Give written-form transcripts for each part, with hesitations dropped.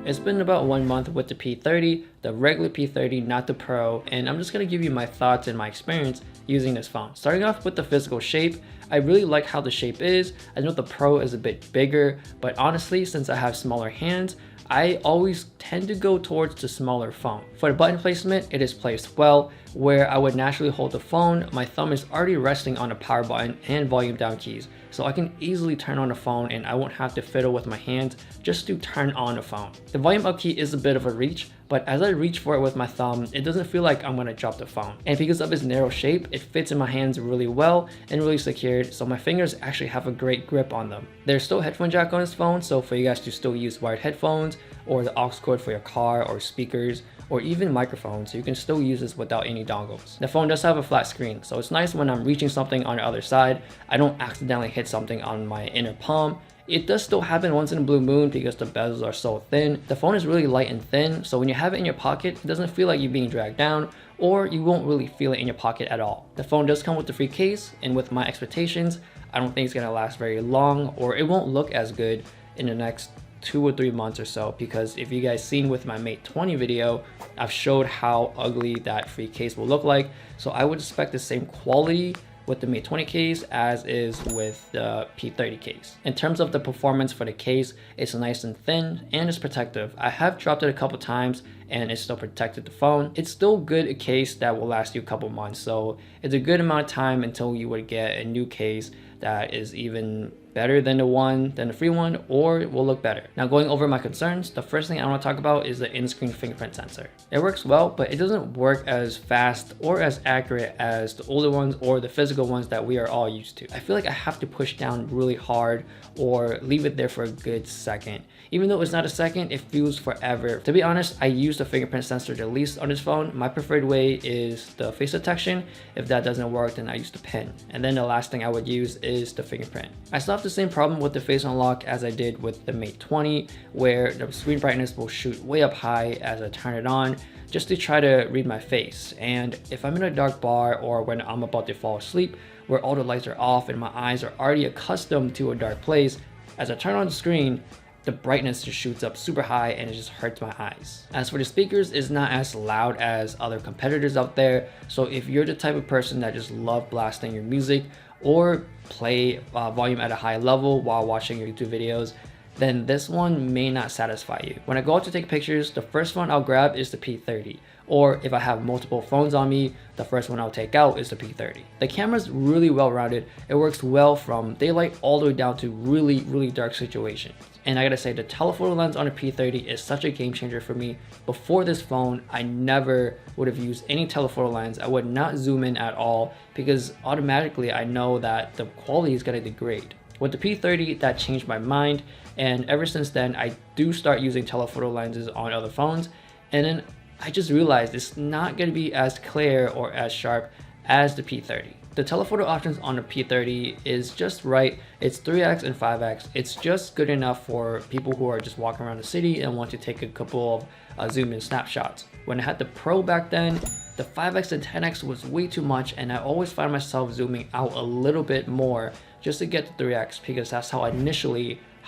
It's been about 1 month with the P30, the regular P30, not the Pro, and I'm just going to give you my thoughts and my experience using this phone. Starting off with the physical shape, I really like how the shape is. I know the Pro is a bit bigger, but honestly, since I have smaller hands, I always tend to go towards the smaller phone. For the button placement, it is placed well. Where I would naturally hold the phone, my thumb is already resting on the power button and volume down keys. So I can easily turn on the phone and I won't have to fiddle with my hands just to turn on the phone. The volume up key is a bit of a reach, but as I reach for it with my thumb, it doesn't feel like I'm gonna drop the phone. And because of its narrow shape, it fits in my hands really well and really secured, so my fingers actually have a great grip on them. There's still a headphone jack on this phone, so for you guys to still use wired headphones or the aux cord for your car or speakers, or even microphones, you can still use this without any dongles. The phone does have a flat screen, so it's nice when I'm reaching something on the other side, I don't accidentally hit something on my inner palm. It does still happen once in a blue moon because the bezels are so thin. The phone is really light and thin, so when you have it in your pocket, it doesn't feel like you're being dragged down, or you won't really feel it in your pocket at all. The phone does come with the free case, and with my expectations, I don't think it's gonna last very long, or it won't look as good in the next 2 or 3 months or so, because if you guys seen with my Mate 20 video, I've showed how ugly that free case will look like. So I would expect the same quality with the Mate 20 case as is with the P30 case. In terms of the performance for the case, it's nice and thin and it's protective. I have dropped it a couple times and it still protected the phone. It's still good a case that will last you a couple months, so it's a good amount of time until you would get a new case that is even better than the free one, or it will look better. Now, going over my concerns, the first thing I want to talk about is the in-screen fingerprint sensor. It works well, but it doesn't work as fast or as accurate as the older ones or the physical ones that we are all used to. I feel like I have to push down really hard or leave it there for a good second. Even though it's not a second, it feels forever. To be honest, I use the fingerprint sensor the least on this phone. My preferred way is the face detection. If that doesn't work, then I use the pin. And then the last thing I would use is the fingerprint. I still have the same problem with the face unlock as I did with the Mate 20, where the screen brightness will shoot way up high as I turn it on just to try to read my face. And if I'm in a dark bar or when I'm about to fall asleep, where all the lights are off and my eyes are already accustomed to a dark place, as I turn on the screen, the brightness just shoots up super high and it just hurts my eyes. As for the speakers, it's not as loud as other competitors out there. So if you're the type of person that just love blasting your music or play volume at a high level while watching your YouTube videos, then this one may not satisfy you. When I go out to take pictures, the first one I'll grab is the P30. Or if I have multiple phones on me, the first one I'll take out is the P30. The camera's really well rounded. It works well from daylight all the way down to really, really dark situations. And I gotta say, the telephoto lens on a P30 is such a game changer for me. Before this phone, I never would have used any telephoto lens. I would not zoom in at all because automatically I know that the quality is gonna degrade. With the P30, that changed my mind, and ever since then, I do start using telephoto lenses on other phones, and then I just realized it's not going to be as clear or as sharp as the P30. The telephoto options on the P30 is just right. It's 3x and 5x. It's just good enough for people who are just walking around the city and want to take a couple of zoom in snapshots. When I had the Pro back then, the 5x and 10x was way too much, and I always find myself zooming out a little bit more just to get to 3x because that's how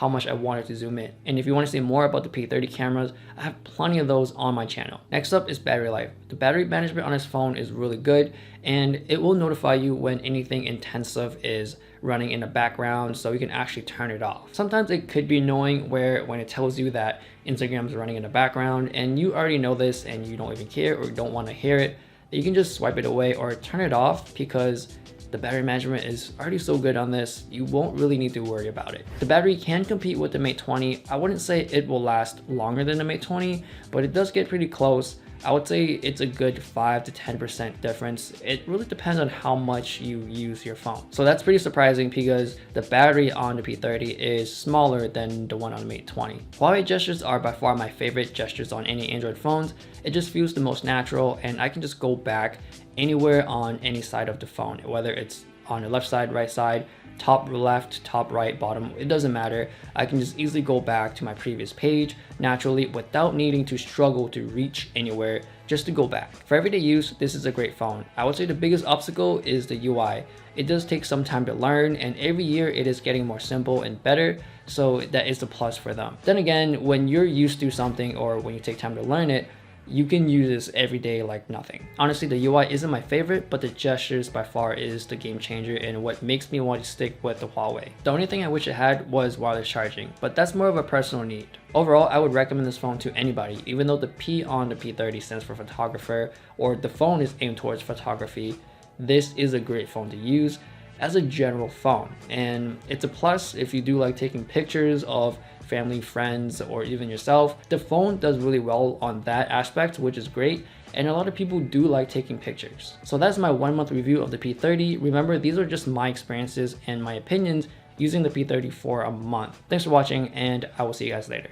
much I wanted to zoom in. And if you want to see more about the P30 cameras, I have plenty of those on my channel. Next up is battery life. The battery management on this phone is really good, and it will notify you when anything intensive is running in the background, so you can actually turn it off. Sometimes it could be annoying when it tells you that Instagram is running in the background and you already know this and you don't even care or don't want to hear it. You can just swipe it away or turn it off because the battery management is already so good on this, you won't really need to worry about it. The battery can compete with the Mate 20. I wouldn't say it will last longer than the Mate 20, but it does get pretty close. I would say it's a good 5 to 10% difference. It really depends on how much you use your phone. So that's pretty surprising because the battery on the P30 is smaller than the one on the Mate 20. Huawei gestures are by far my favorite gestures on any Android phones. It just feels the most natural, and I can just go back anywhere on any side of the phone, whether it's on the left side, right side. top left, top right, bottom, it doesn't matter. I can just easily go back to my previous page naturally without needing to struggle to reach anywhere just to go back. For everyday use, this is a great phone. I would say the biggest obstacle is the UI. It does take some time to learn, and every year it is getting more simple and better, so that is the plus for them. Then again, when you're used to something or when you take time to learn it, you can use this every day like nothing. Honestly, the UI isn't my favorite, but the gestures by far is the game changer and what makes me want to stick with the Huawei. The only thing I wish it had was wireless charging, but that's more of a personal need. Overall, I would recommend this phone to anybody, even though the P on the P30 stands for photographer, or the phone is aimed towards photography. This is a great phone to use as a general phone, and it's a plus if you do like taking pictures of family, friends, or even yourself. The phone does really well on that aspect, which is great, and a lot of people do like taking pictures. So that's my 1 month review of the P30. Remember, these are just my experiences and my opinions using the P30 for a month. Thanks for watching, and I will see you guys later.